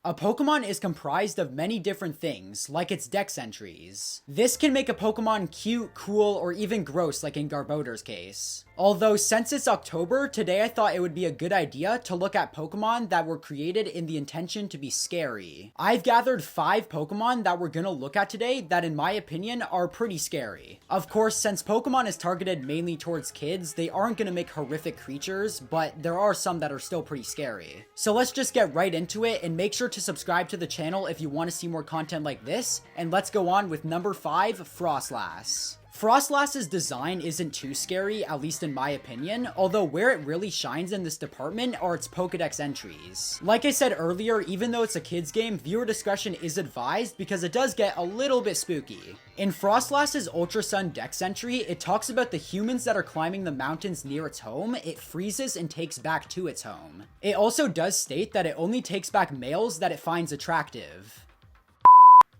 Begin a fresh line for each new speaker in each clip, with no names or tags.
A Pokemon is comprised of many different things, like its dex entries. This can make a Pokemon cute, cool, or even gross like in Garbodor's case. Although since it's October, today I thought it would be a good idea to look at Pokemon that were created in the intention to be scary. I've gathered 5 Pokemon that we're gonna look at today that in my opinion are pretty scary. Of course, since Pokemon is targeted mainly towards kids, they aren't gonna make horrific creatures, but there are some that are still pretty scary. So let's just get right into it and make sure to subscribe to the channel if you want to see more content like this, and let's go on with number 5, Frostlass. Frostlass's design isn't too scary, at least in my opinion, although where it really shines in this department are its Pokedex entries. Like I said earlier, even though it's a kids game, viewer discretion is advised because it does get a little bit spooky. In Frostlass's Ultra Sun Dex entry, it talks about the humans that are climbing the mountains near its home, it freezes and takes back to its home. It also does state that it only takes back males that it finds attractive.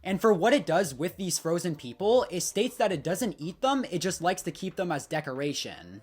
And for what it does with these frozen people, it states that it doesn't eat them, it just likes to keep them as decoration.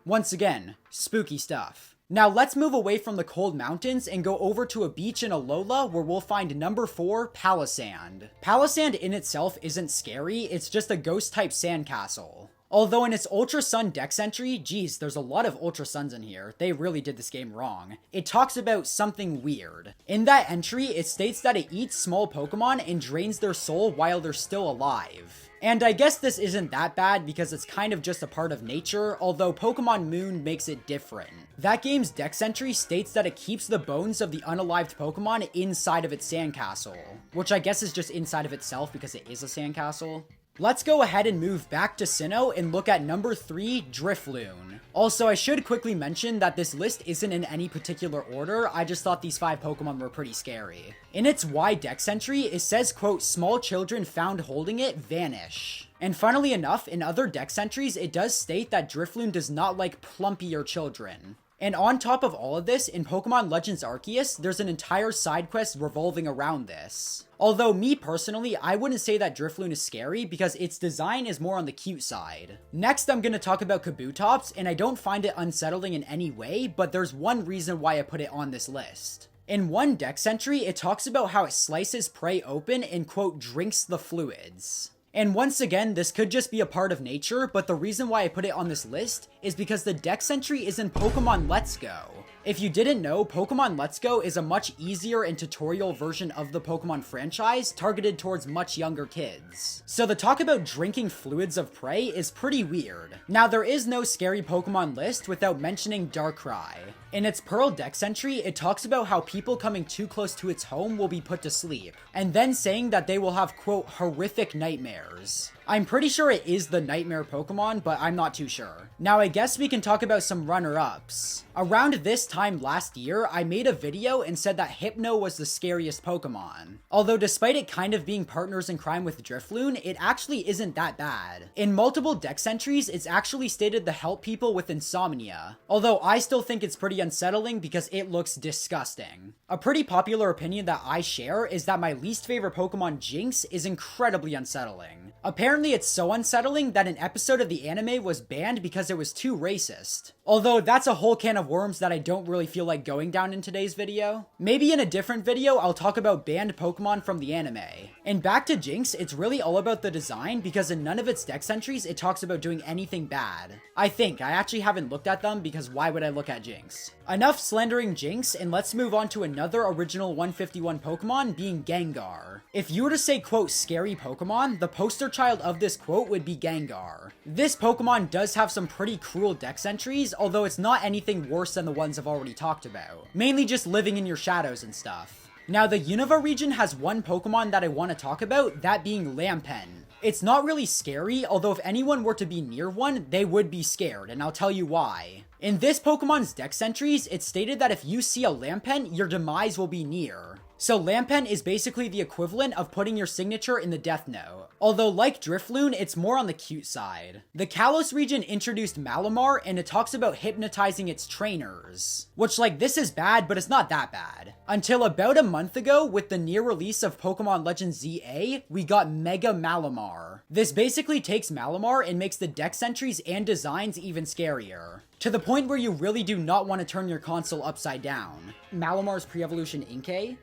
Once again, spooky stuff. Now let's move away from the cold mountains and go over to a beach in Alola where we'll find number 4, Palisand. Palisand in itself isn't scary, it's just a ghost type sandcastle. Although in its Ultra Sun Dex entry, geez, there's a lot of Ultra Suns in here, they really did this game wrong, it talks about something weird. In that entry, it states that it eats small Pokemon and drains their soul while they're still alive. And I guess this isn't that bad because it's kind of just a part of nature, although Pokemon Moon makes it different. That game's Dex entry states that it keeps the bones of the unalived Pokemon inside of its sandcastle, which I guess is just inside of itself because it is a sandcastle. Let's go ahead and move back to Sinnoh and look at number 3, Drifloon. Also, I should quickly mention that this list isn't in any particular order, I just thought these 5 Pokemon were pretty scary. In its Y Dex entry, it says, quote, small children found holding it vanish. And funnily enough, in other Dex entries, it does state that Drifloon does not like plumpier children. And on top of all of this, in Pokemon Legends Arceus, there's an entire side quest revolving around this. Although me personally, I wouldn't say that Drifloon is scary because its design is more on the cute side. Next, I'm going to talk about Kabutops, and I don't find it unsettling in any way, but there's one reason why I put it on this list. In one Dex entry, it talks about how it slices prey open and, quote, drinks the fluids. And once again, this could just be a part of nature, but the reason why I put it on this list is because the Dex entry is in Pokemon Let's Go. If you didn't know, Pokemon Let's Go is a much easier and tutorial version of the Pokemon franchise targeted towards much younger kids. So the talk about drinking fluids of prey is pretty weird. Now there is no scary Pokemon list without mentioning Darkrai. In its Pearl Dex entry, it talks about how people coming too close to its home will be put to sleep, and then saying that they will have, quote, horrific nightmares. I'm pretty sure it is the Nightmare Pokemon, but I'm not too sure. Now I guess we can talk about some runner-ups. Around this time last year, I made a video and said that Hypno was the scariest Pokemon. Although despite it kind of being partners in crime with Drifloon, it actually isn't that bad. In multiple Dex entries, it's actually stated to help people with insomnia. Although I still think it's pretty unsettling because it looks disgusting. A pretty popular opinion that I share is that my least favorite Pokemon, Jinx, is incredibly unsettling. Apparently it's so unsettling that an episode of the anime was banned because it was too racist. Although that's a whole can of worms that I don't really feel like going down in today's video. Maybe in a different video I'll talk about banned Pokemon from the anime. And back to Jinx, it's really all about the design because in none of its Dex entries it talks about doing anything bad. I actually haven't looked at them because why would I look at Jinx? Enough slandering Jinx, and let's move on to another original 151 Pokemon being Gengar. If you were to say, quote, scary Pokemon, the poster child of this quote would be Gengar. This Pokemon does have some pretty cruel Dex entries, although it's not anything worse than the ones I've already talked about. Mainly just living in your shadows and stuff. Now the Unova region has one Pokemon that I want to talk about, that being Lampen. It's not really scary, although if anyone were to be near one, they would be scared, and I'll tell you why. In this Pokemon's Dex entries, it's stated that if you see a Lampen, your demise will be near. So Lampen is basically the equivalent of putting your signature in the Death Note. Although like Drifloon, it's more on the cute side. The Kalos region introduced Malamar, and it talks about hypnotizing its trainers. Which, like, this is bad, but it's not that bad. Until about a month ago, with the near release of Pokemon Legends ZA, we got Mega Malamar. This basically takes Malamar and makes the Dex entries and designs even scarier. To the point where you really do not want to turn your console upside down. Malamar's pre-evolution Inkay?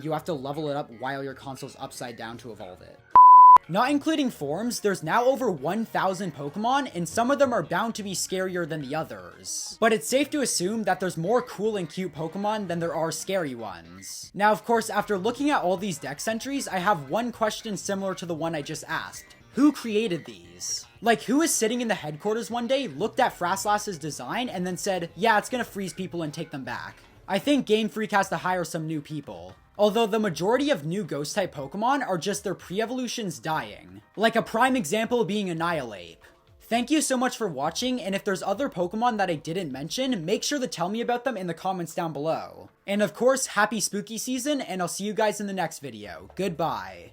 You have to level it up while your console's upside down to evolve it. Not including forms, there's now over 1,000 Pokemon, and some of them are bound to be scarier than the others. But it's safe to assume that there's more cool and cute Pokemon than there are scary ones. Now, of course, after looking at all these dex entries, I have one question similar to the one I just asked. Who created these? Like, who is sitting in the headquarters one day, looked at Fraslas's design, and then said, yeah, it's gonna freeze people and take them back? I think Game Freak has to hire some new people. Although the majority of new Ghost-type Pokemon are just their pre-evolutions dying. Like a prime example being Annihilate. Thank you so much for watching, and if there's other Pokemon that I didn't mention, make sure to tell me about them in the comments down below. And of course, happy spooky season, and I'll see you guys in the next video. Goodbye.